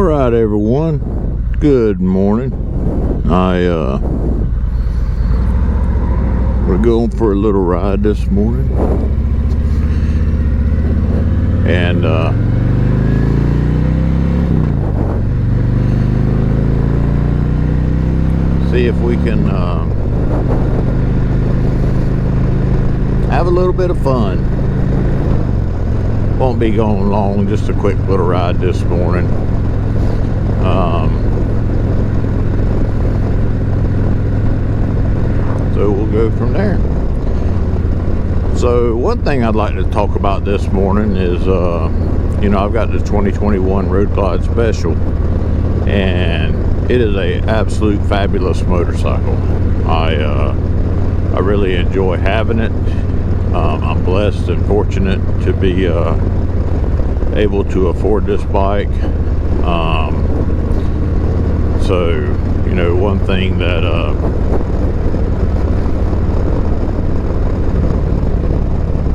Alright everyone, good morning. We're going for a little ride this morning, and see if we can have a little bit of fun. Won't be going long, just a quick little ride this morning. So we'll go from there. So one thing I'd like to talk about this morning is, you know, I've got the 2021 Road Glide Special, and it is a absolute fabulous motorcycle. I really enjoy having it. I'm blessed and fortunate to be able to afford this bike. So, you know, one thing that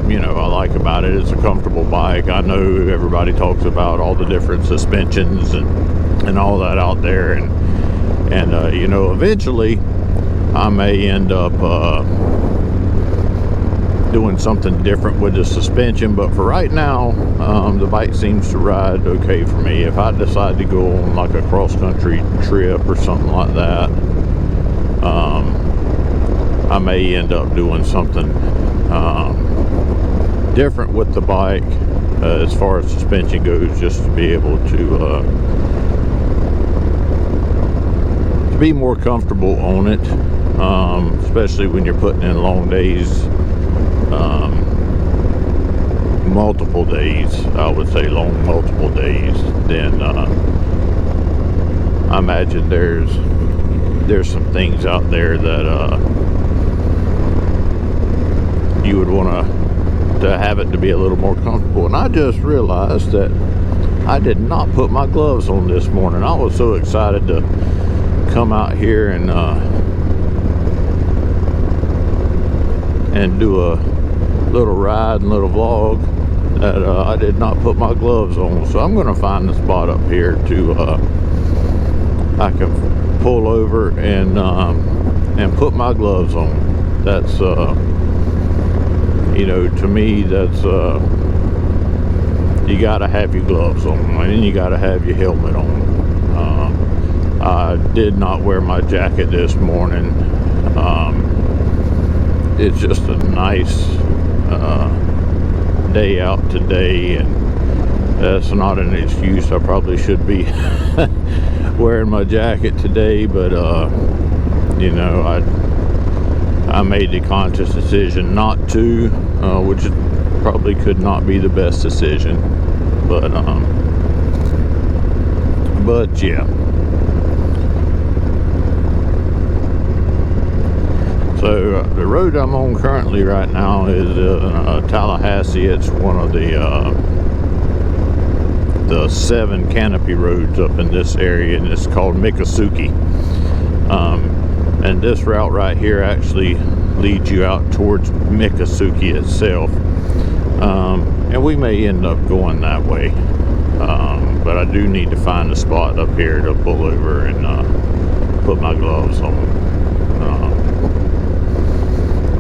you know, I like about it, it's a comfortable bike. I know everybody talks about all the different suspensions and all that out there, and you know, eventually I may end up doing something different with the suspension, but for right now, the bike seems to ride okay for me. If I decide to go on like a cross-country trip or something like that, I may end up doing something different with the bike as far as suspension goes, just to be able to be more comfortable on it, especially when you're putting in long days, multiple days, I would say multiple days. Then I imagine there's some things out there that you would want to have it to be a little more comfortable. And I just realized that I did not put my gloves on this morning. I was so excited to come out here and do a little ride and little vlog that I did not put my gloves on. So I'm going to find a spot up here to I can pull over and put my gloves on. That's you know, to me, that's you got to have your gloves on, and you got to have your helmet on. I did not wear my jacket this morning. It's just a nice day out today, and that's not an excuse. I probably should be wearing my jacket today, but you know, I made the conscious decision not to, which probably could not be the best decision, but yeah. So the road I'm on currently right now is Tallahassee. It's one of the 7 canopy roads up in this area, and it's called Miccosukee. And this route right here actually leads you out towards Miccosukee itself. And we may end up going that way. But I do need to find a spot up here to pull over and put my gloves on.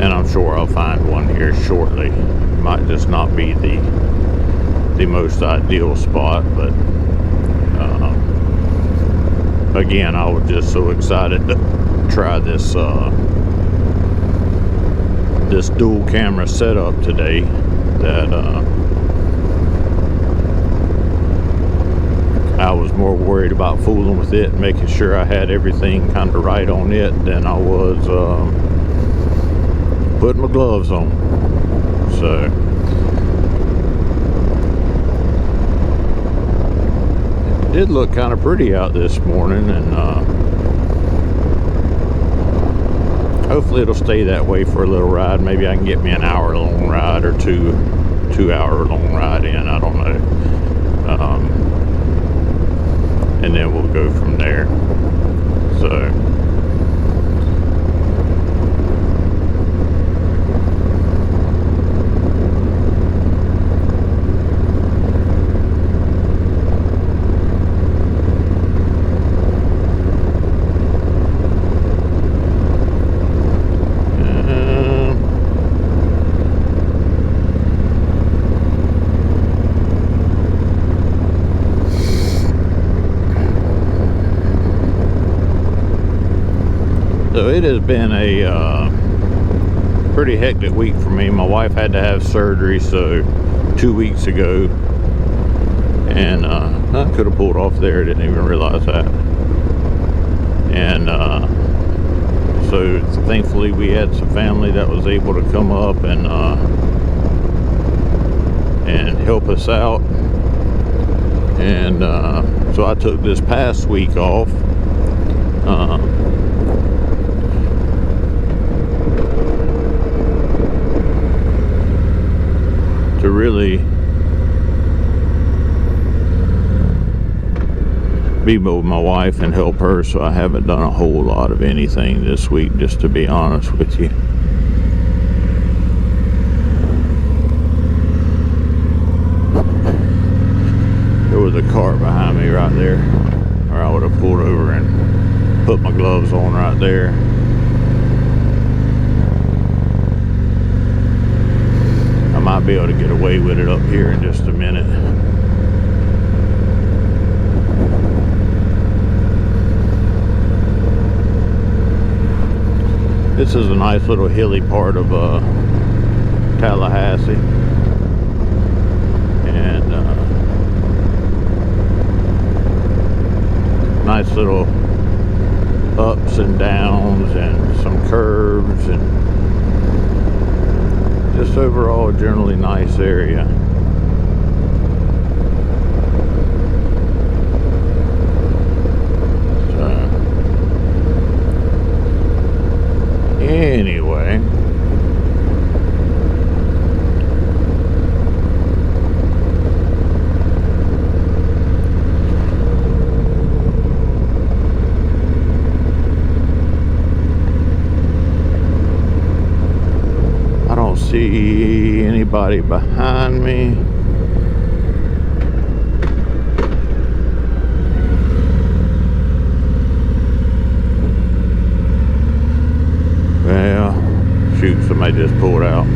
And I'm sure I'll find one here shortly. Might just not be the most ideal spot, but again, I was just so excited to try this this dual camera setup today that I was more worried about fooling with it and making sure I had everything kind of right on it than I was putting my gloves on. So it did look kind of pretty out this morning, and hopefully it'll stay that way for a little ride. Maybe I can get me an hour long ride or two hour long ride in, I don't know. And then we'll go from there. So So it has been a pretty hectic week for me. My wife had to have surgery, so 2 weeks ago, and I could have pulled off there, didn't even realize that. And so thankfully we had some family that was able to come up and help us out. And so I took this past week off to really be with my wife and help her. So I haven't done a whole lot of anything this week, just to be honest with you. There was a cart behind me right there, or I would have pulled over and put my gloves on right there. I might be able to get away with it up here in just a minute. This is a nice little hilly part of Tallahassee, and nice little ups and downs and some curves, and just overall generally nice area. Anyway, I don't see anybody behind me. Well, shoot, somebody just pulled out.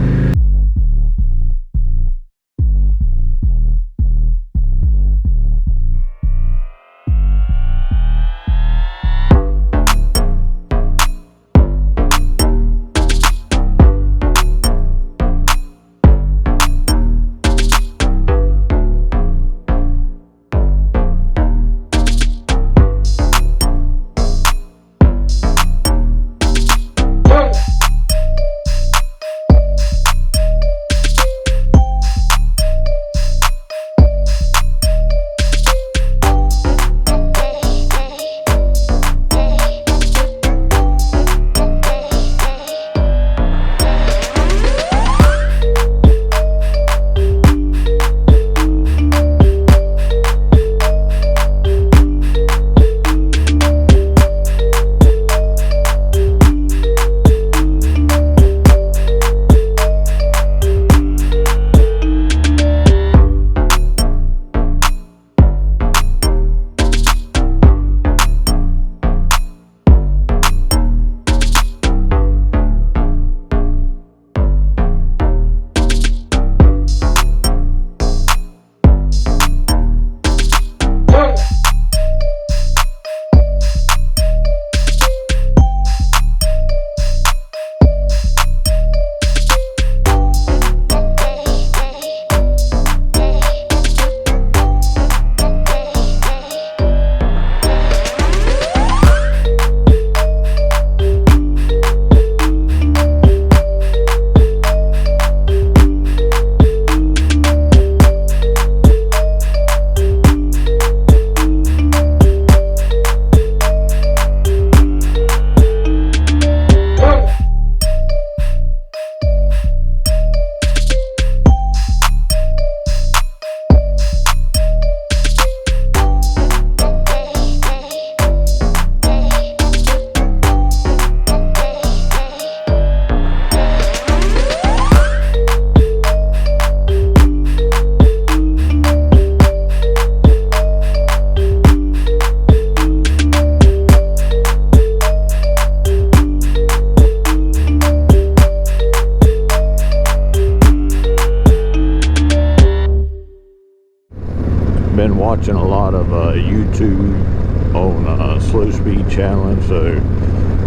been watching a lot of YouTube on slow speed challenge, so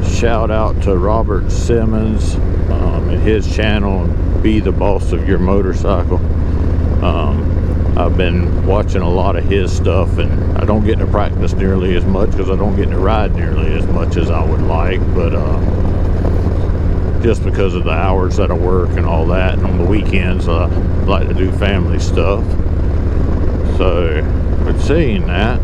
shout out to Robert Simmons and his channel, Be the Boss of Your Motorcycle. I've been watching a lot of his stuff, and I don't get to practice nearly as much because I don't get to ride nearly as much as I would like, but just because of the hours that I work and all that, and on the weekends I like to do family stuff. So, but seeing that,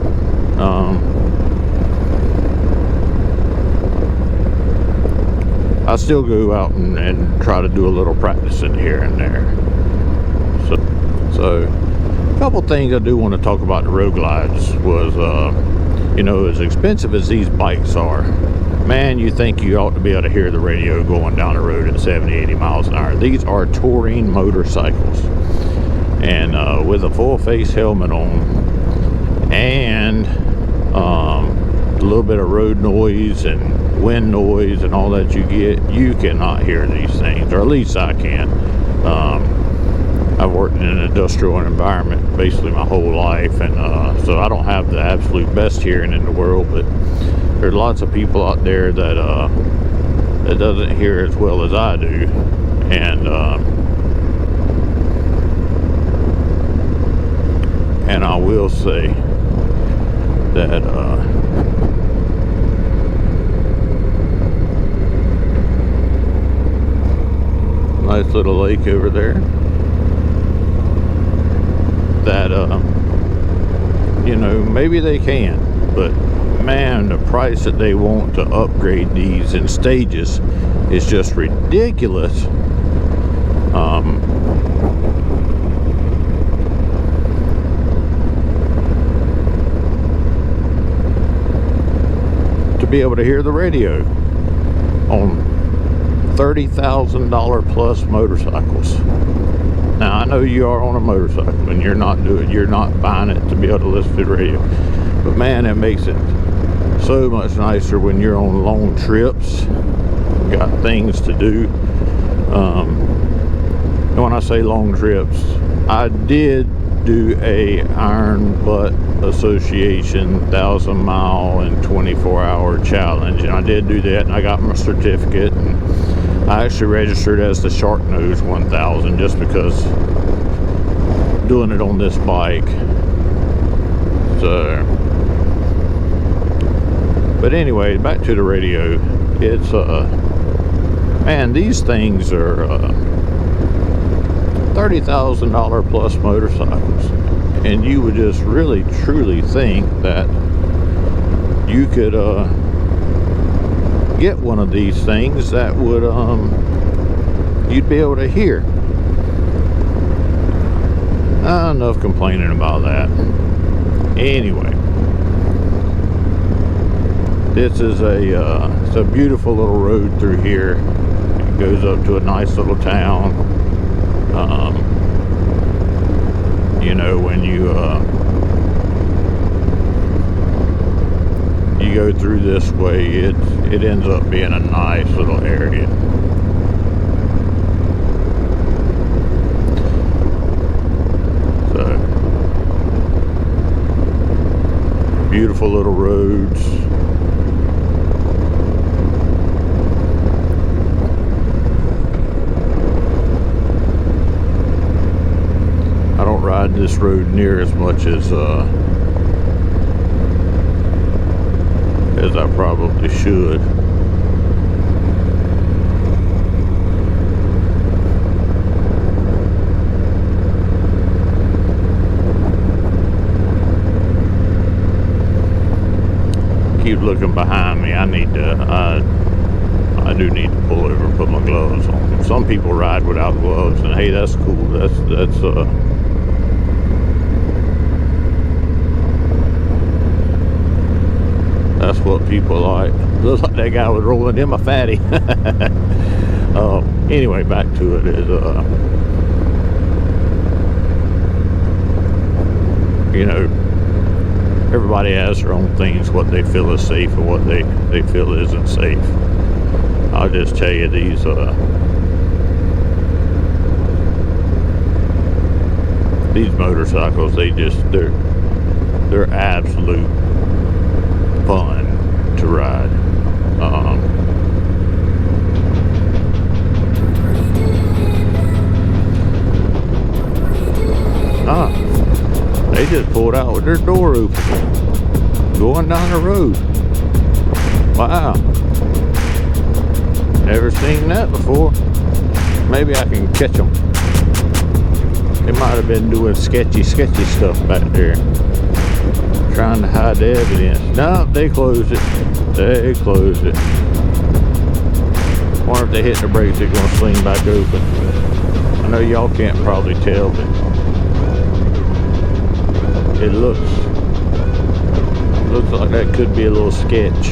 I still go out and try to do a little practicing here and there. So a couple things I do want to talk about the road glides was, you know, as expensive as these bikes are, man, you think you ought to be able to hear the radio going down the road at 70, 80 miles an hour. These are touring motorcycles, and with a full face helmet on, and a little bit of road noise and wind noise and all that you get, you cannot hear these things, or at least I can. I've worked in an industrial environment basically my whole life, and so I don't have the absolute best hearing in the world, but there's lots of people out there that that doesn't hear as well as I do, and I will say that nice little lake over there, that you know, maybe they can, but man, the price that they want to upgrade these in stages is just ridiculous. To be able to hear the radio on $30,000 plus motorcycles. Now I know you are on a motorcycle and you're not buying it to be able to listen to the radio, but man, it makes it so much nicer when you're on long trips, got things to do. And when I say long trips, I did do a Iron Butt Association 1,000-mile and 24-hour challenge, and I did do that, and I got my certificate, and I actually registered as the Shark Nose 1000 just because doing it on this bike. So, but anyway, back to the radio. It's man, these things are $30,000 plus motorcycles, and you would just really truly think that you could get one of these things that would you'd be able to hear. Enough complaining about that. Anyway, this is it's a beautiful little road through here. It goes up to a nice little town. You know, when you go through this way, it ends up being a nice little area. So, beautiful little roads. I don't ride this road near as much as I probably should. Keep looking behind me. I do need to pull over and put my gloves on. Some people ride without gloves, and hey, that's cool. That's what people like. Looks like that guy was rolling him a fatty. Anyway, back to it is, you know, everybody has their own things, what they feel is safe and what they feel isn't safe. I'll just tell you, these motorcycles, they're absolute fun to ride. They just pulled out with their door open, going down the road. Wow. Never seen that before. Maybe I can catch them. They might have been doing sketchy stuff back there, trying to hide the evidence. No, they closed it. They closed it. Wonder if they hit the brakes, they're gonna swing back open. I know y'all can't probably tell, but it looks like that could be a little sketch.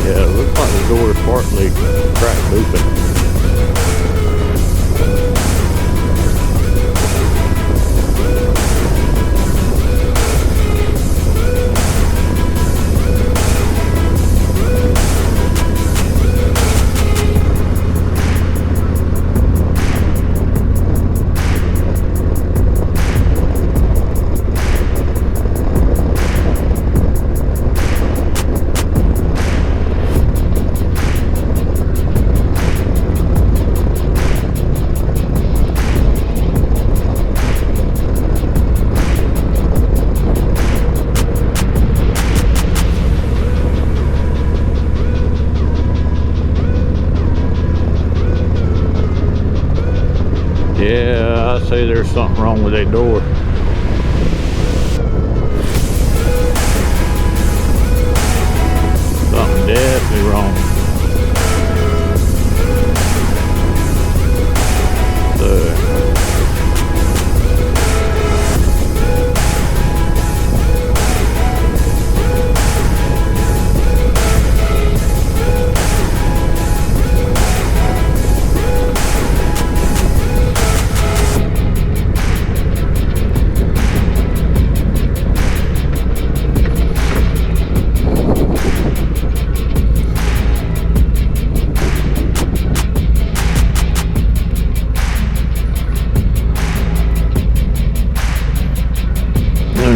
Yeah, it looks like the door is partly cracked open. Yeah, I say there's something wrong with that door. Something definitely wrong.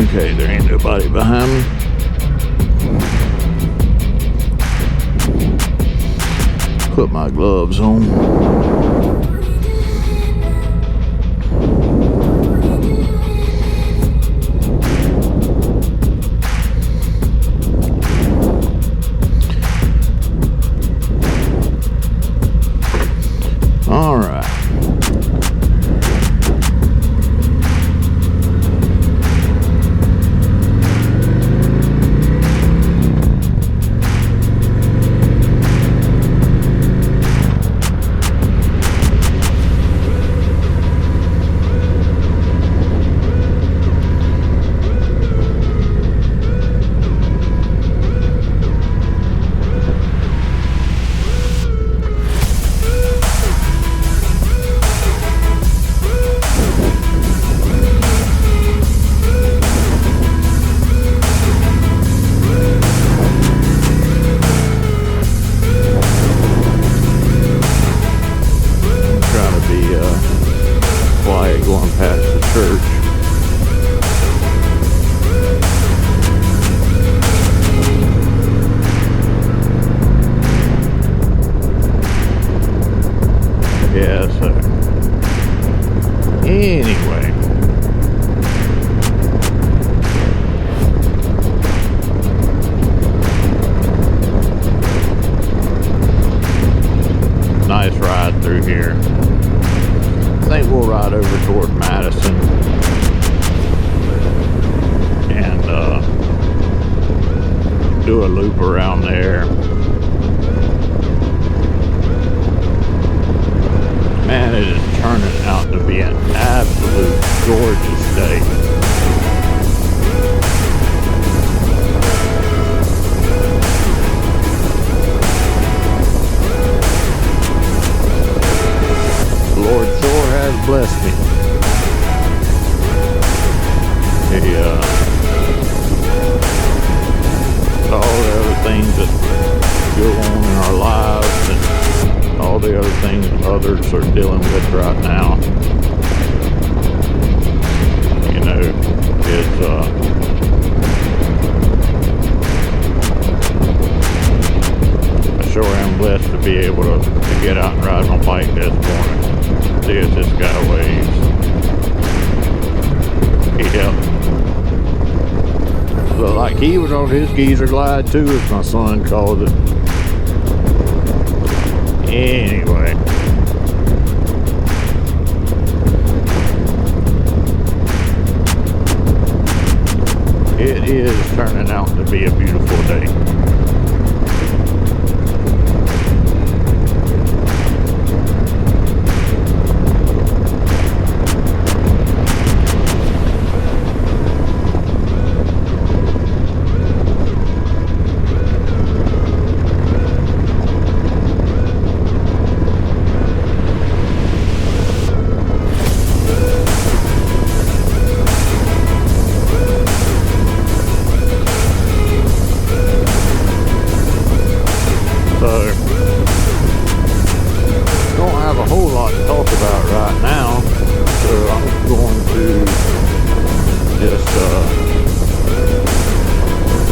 Okay, there ain't nobody behind me. Put my gloves on. All right. Going past the church. Yeah, so anyway, nice ride through here. I think we'll ride over toward Madison and do a loop around there. Man, it is turning out to be an absolute gorgeous day. Lord sure has blessed me. All the other things that others are dealing with right now. You know, it's I sure am blessed to be able to get out and ride my bike this morning. See if this guy waves. Yep. Look like he was on his geezer glide too, as my son called it. Anyway. It is turning out to be a beautiful day.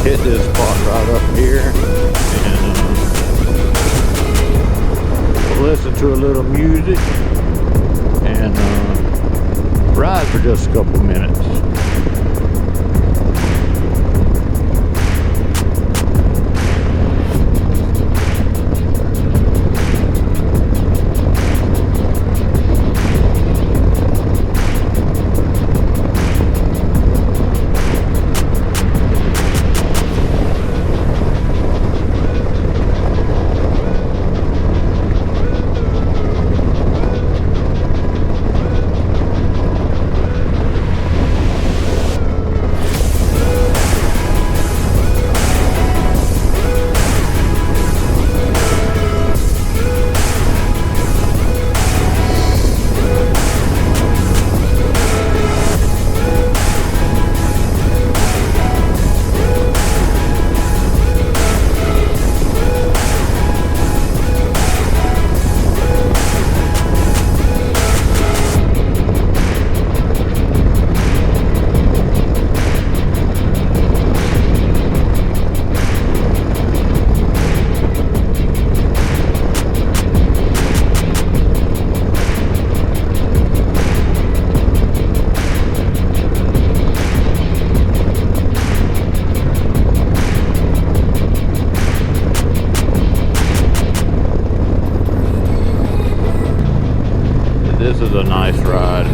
Hit this spot right up here and listen to a little music and ride for just a couple minutes. This is a nice ride.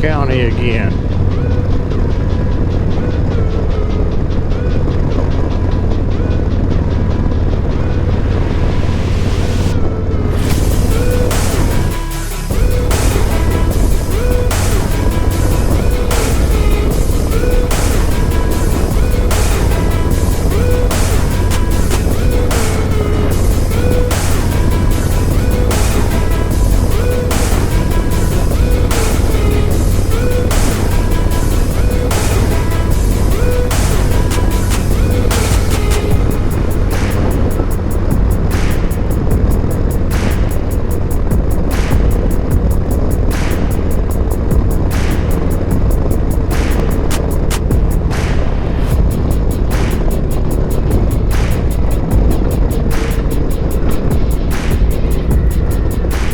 County again.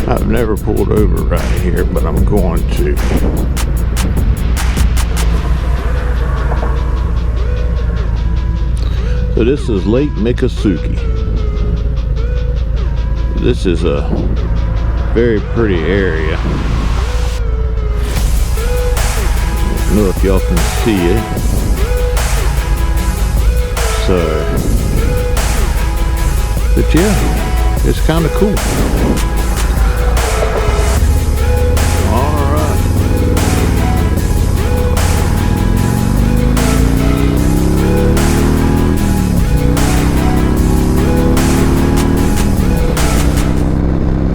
I've never pulled over right here, but I'm going to. So this is Lake Miccosukee. This is a very pretty area. I don't know if y'all can see it. So, but yeah, it's kind of cool.